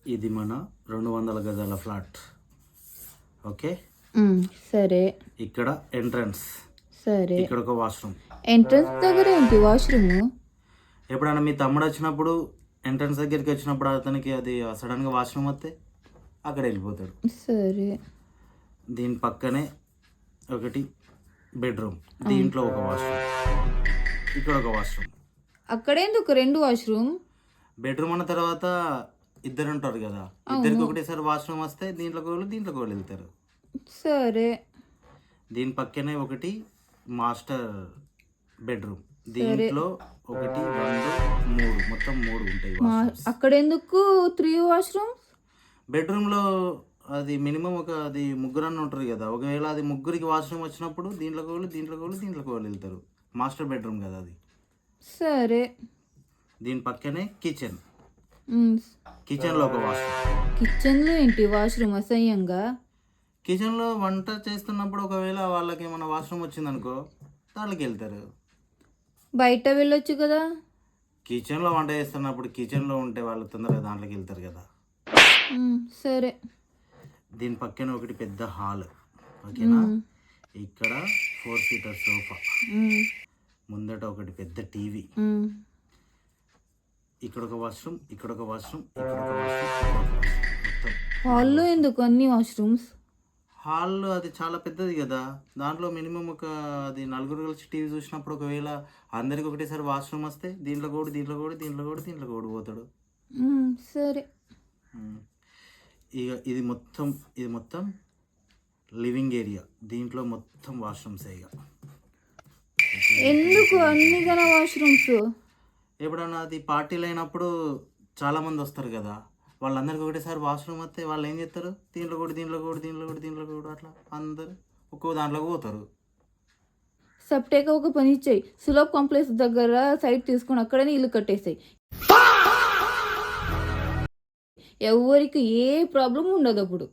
ఇది మన 200 గజాల ఫ్లాట్. ఓకే, సరే. ఇక్కడ ఎంట్రన్స్, సరే. ఇక్కడ ఒక వాష్రూమ్. ఎంట్రన్స్ దగ్గర ఏంటి వాష్రూమ్? ఎప్పుడైనా మీ తమ్ముడు వచ్చినప్పుడు ఎంట్రన్స్ దగ్గరికి వచ్చినప్పుడు అతనికి అది సడన్గా వాష్రూమ్ వస్తే అక్కడ వెళ్ళిపోతాడు. సరే. దీని పక్కనే ఒకటి బెడ్రూమ్, దీంట్లో ఒక వాష్రూమ్, ఇక్కడ ఒక వాష్రూమ్. అక్కడేందుకు 2 వాష్రూమ్? బెడ్రూమ్ అన్న తర్వాత ఇద్దరు ఉంటారు కదా, ఇద్దరికి ఒకటేసారి వాష్రూమ్ వస్తే దీంట్లో కోళ్ళు వెళ్తారు. సరే. దీని పక్కనే ఒకటి మాస్టర్ బెడ్రూమ్, దీంట్లో 1 2 3 మొత్తం 3 ఉంటాయి. అక్కడెందుకు 3 వాష్రూమ్స్? బెడ్రూమ్లో అది మినిమం అది ముగ్గురన్న ఉంటారు కదా, ఒకవేళ అది ముగ్గురికి వాష్రూమ్ వచ్చినప్పుడు దీంట్లో కోళ్ళు వెళ్తారు. మాస్టర్ బెడ్రూమ్ కదా అది. సరే. దీని పక్కనే కిచెన్, కిచెన్లో ఒక వాష్రూమ్. కిచెన్లో ఏంటి వాష్రూమ్ అసహ్యంగా? కిచెన్లో వంట చేస్తున్నప్పుడు ఒకవేళ వాళ్ళకి ఏమైనా వాష్రూమ్ వచ్చిందనుకో దాంట్లోకి వెళ్తారు. బయట వెళ్ళొచ్చు కదా. కిచెన్లో వంట చేస్తున్నప్పుడు కిచెన్లో ఉంటే వాళ్ళు తొందరగా దాంట్లోకి వెళ్తారు కదా. సరే. దీని పక్కన ఒకటి పెద్ద హాల్. ఓకేనా, ఇక్కడ 4 సీటర్ సోఫా, ముందట ఒకటి పెద్ద టీవీ, ఇక్కడ ఒక వాష్రూమ్, ఇక్కడ ఒక వాష్రూమ్, ఇక్కడ ఒక వాష్రూమ్, మొత్తం. హాల్లో ఎందుకు అన్ని వాష్రూమ్స్? హాల్ అది చాలా పెద్దది కదా, దాంట్లో మినిమం అది 4 కలిసి టీవీ చూసినప్పుడు ఒకవేళ అందరికి ఒకటేసారి వాష్రూమ్ వస్తే దీంట్లో కోడి పోతాడు. సరే. ఇక ఇది మొత్తం లివింగ్ ఏరియా, దీంట్లో మొత్తం వాష్రూమ్స్. ఇక ఎందుకు అన్ని గల వాష్రూమ్స్? ఎప్పుడన్నా అది పార్టీలు అయినప్పుడు చాలా మంది వస్తారు కదా, వాళ్ళందరికీ ఒకటేసారి వాష్రూమ్ వస్తే వాళ్ళు ఏం చేస్తారు, దీంట్లో కూడా అట్లా అందరు ఒక్కో దాంట్లోకి పోతారు. సప్టేగా ఒక పని ఇచ్చాయి, సులభ్ కాంప్లెక్స్ దగ్గర సైట్ తీసుకుని అక్కడనే ఇల్లు కట్టేసాయి. ఎవరికి ఏ ప్రాబ్లం ఉండదు అప్పుడు.